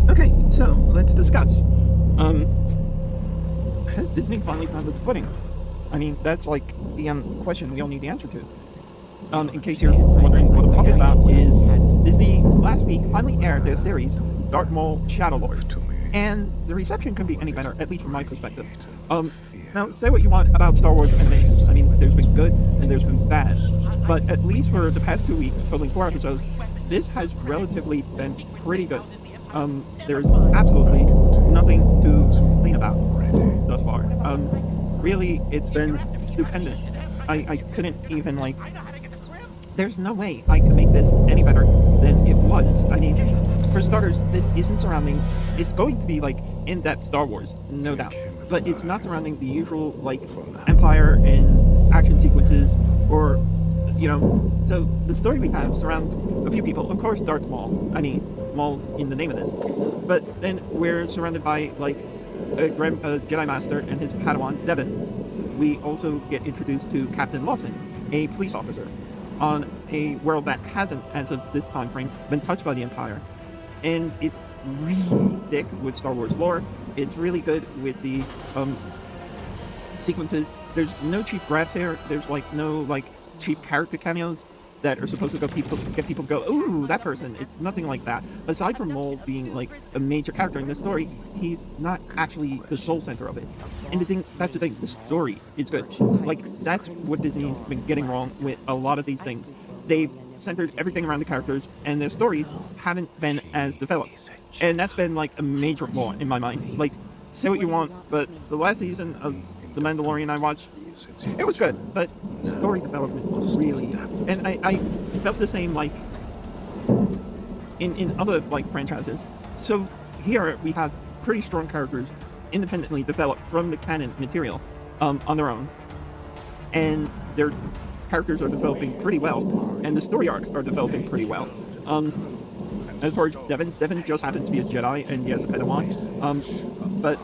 Okay, so let's discuss. Um, has Disney finally found its footing? I mean, that's like the question we all need the answer to. In case you're wondering what I'm talking about, is Disney last week finally aired their series, Darth Maul Shadow Lord. And the reception couldn't be any better, at least from my perspective. Now, say what you want about Star Wars animation. I mean, there's been good and there's been bad. But at least for the past 2 weeks, totaling 4 episodes, this has relatively been pretty good. There's absolutely nothing to complain about thus far. Really, it's been stupendous. I couldn't even, there's no way I could make this any better than it was. I mean, for starters, this isn't surrounding, it's going to be, in-depth Star Wars, no doubt. But it's not surrounding the usual, Empire and action sequences, or, so the story we have surrounds a few people. Of course, Darth Maul. I mean, Maul's in the name of this. But then we're surrounded by, a Jedi Master and his Padawan, Devin. We also get introduced to Captain Lawson, a police officer, on a world that hasn't, as of this time frame, been touched by the Empire. And it's really thick with Star Wars lore. It's really good with the sequences. There's no cheap grabs here. There's no cheap character cameos that are supposed to get people to go, ooh, that person. It's nothing like that. Aside from Maul being a major character in the story, he's not actually the sole center of it. And that's the thing, the story is good. That's what Disney's been getting wrong with a lot of these things. They've centered everything around the characters, and their stories haven't been as developed. And that's been a major flaw in my mind. Say what you want, but the last season of The Mandalorian I watched, it was good, but story development was really... And I felt the same, in other, franchises. So here we have pretty strong characters independently developed from the canon material on their own. And their characters are developing pretty well, and the story arcs are developing pretty well. As far as Devin just happens to be a Jedi, and he has a Padawan. But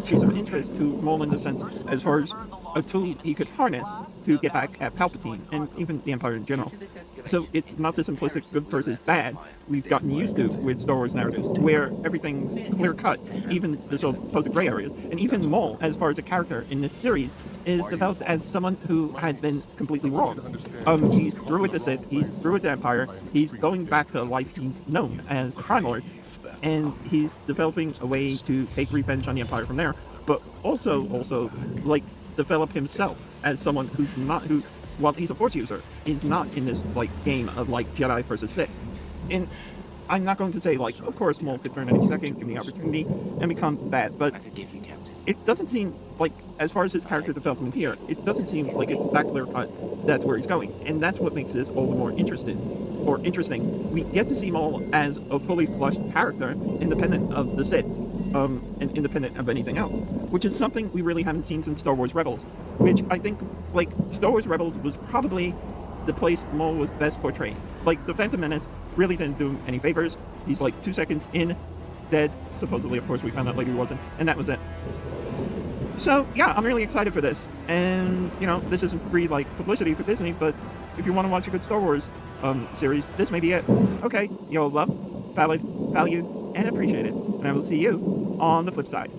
she's of interest to Maul in the sense, as far as a tool he could harness to get back at Palpatine, and even the Empire in general. So it's not the simplistic good versus bad we've gotten used to with Star Wars narratives, where everything's clear-cut, even the supposed gray areas. And even Maul, as far as a character in this series, is developed as someone who had been completely wrong. He's through with the Sith, he's through with the Empire, he's going back to a life he's known as a Crime Lord, and he's developing a way to take revenge on the Empire from there, but also, develop himself as someone while he's a Force user, is not in this, game of, Jedi versus Sith. And I'm not going to say, of course Maul could turn any second, give me the opportunity, and become bad, but it doesn't seem as far as his character development here, it doesn't seem like it's that clear-cut that's where he's going. And that's what makes this all the more interesting. We get to see Maul as a fully flushed character, independent of the Sith, and independent of anything else, which is something we really haven't seen since Star Wars Rebels, which I think, Star Wars Rebels was probably the place Maul was best portrayed. The Phantom Menace really didn't do him any favors. He's 2 seconds in, dead, supposedly, of course we found out later he wasn't, and that was it. So, yeah, I'm really excited for this, and, this isn't free, publicity for Disney, but if you want to watch a good Star Wars, series, this may be it. Okay, you'll love, value, and appreciate it, and I will see you on the flip side.